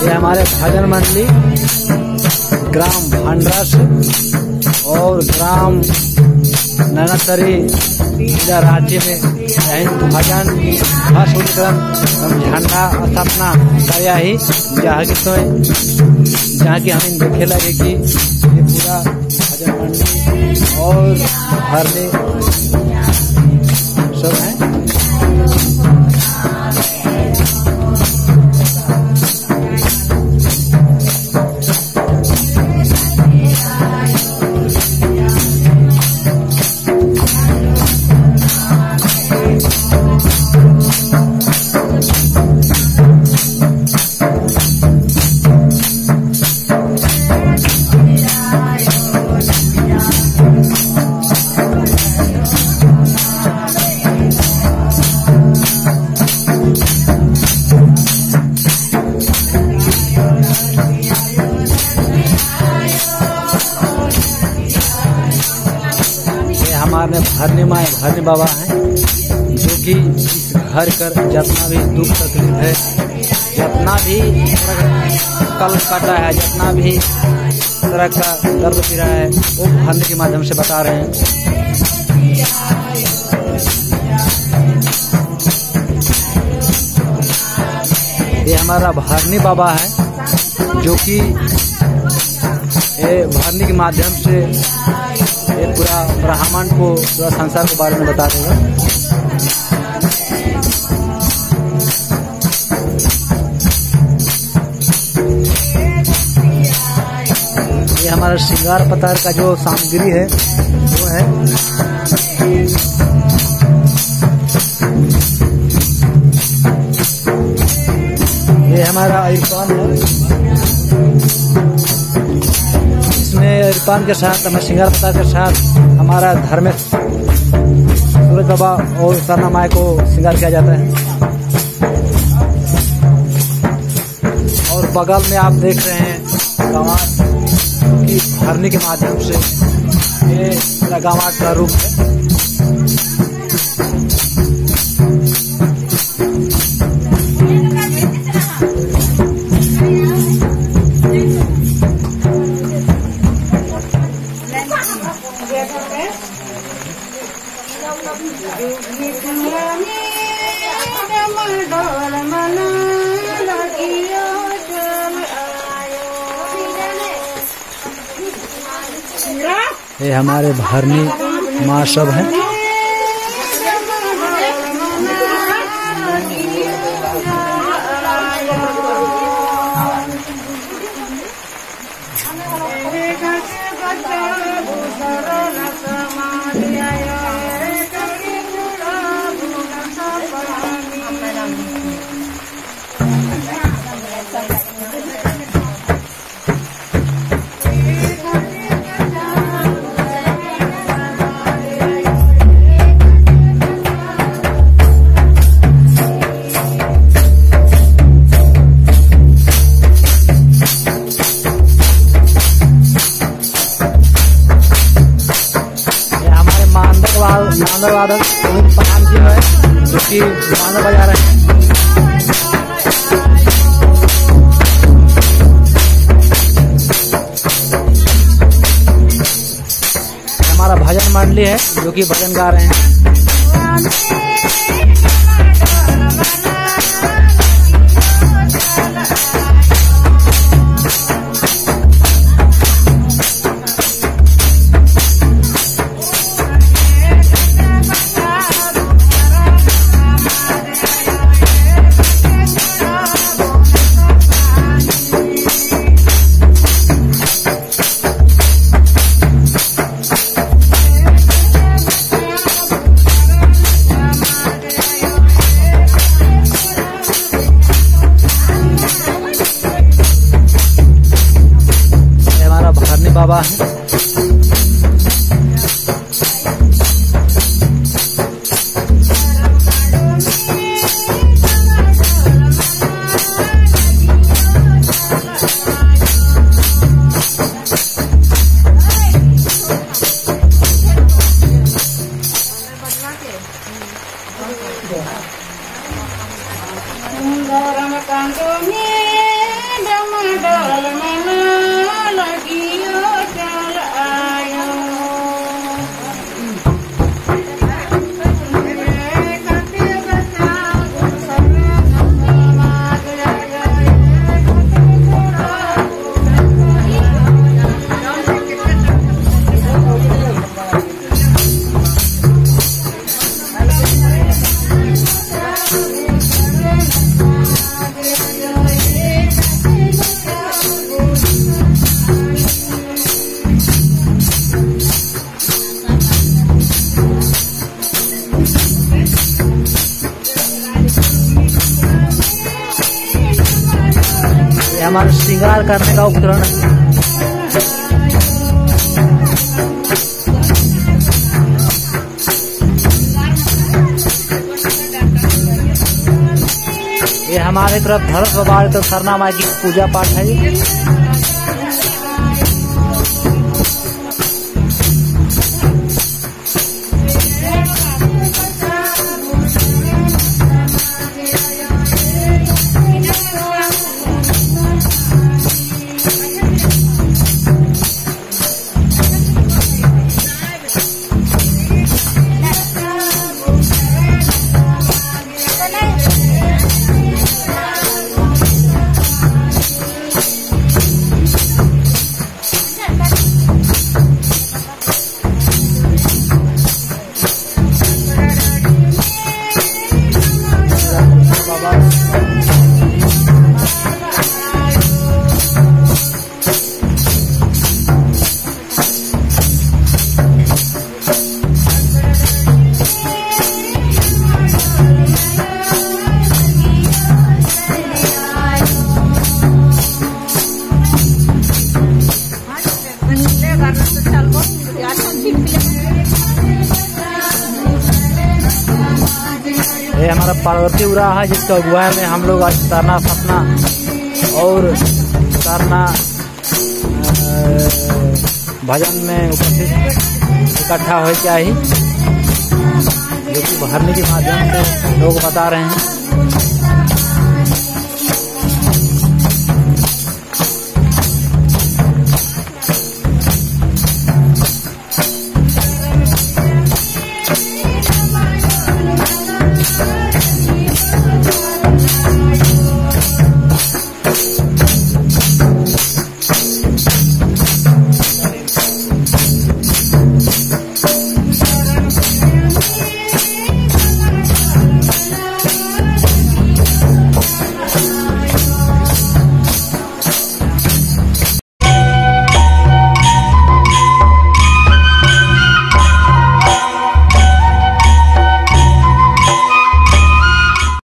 ये हमारे भजन मंडली ग्राम भांडरा से और ग्राम नैनासरी जिला राज्य में भजन भस्म झंडा स्थापना कराया ही जहाँ की हमें देखे लगे कि ये पूरा भजन मंडली और भरने सब है। हमारे भरने बाबा हैं जो कि इस घर कर जितना भी दुख तकलीफ है, जितना भी कल काटा है, जितना भी तरह का दर्द पीड़ा है वो भरने के माध्यम से बता रहे हैं। ये हमारा भरनी बाबा है जो कि ये भरनी के माध्यम से ये पूरा ब्राह्मण को, पूरा संसार के बारे में बता देगा। ये हमारा श्रृंगार पतार का जो सामग्री है वो है ये हमारा इरफान है। इसमें इरफान के साथ हमारे श्रृंगार पतार के साथ हमारा धर्म सूरज बाबा और सरना माई को श्रृंगार किया जाता है। और बगल में आप देख रहे हैं गावाट की भरनी के माध्यम से ये गावाट का रूप है। ये हमारे भरनी माँ सब हैं। मांदर वादक पठान जी है जो कि मांदर बजा रहे हैं। हमारा भजन मंडली है जो कि भजन गा रहे हैं। बाबा है। Dalam kandungnya हमारा श्रृंगार करने का उपकरण है। ये हमारे तरफ धरस बाबाड़ तो सरना माई की पूजा पाठ है। ये हमारा पार्वती उरा है, जिसका अगुवाई में हम लोग आज तरना फतना और तरना भजन में उपस्थित इकट्ठा हो चाहिए, जो कि भरने के माध्यम से लोग बता रहे हैं।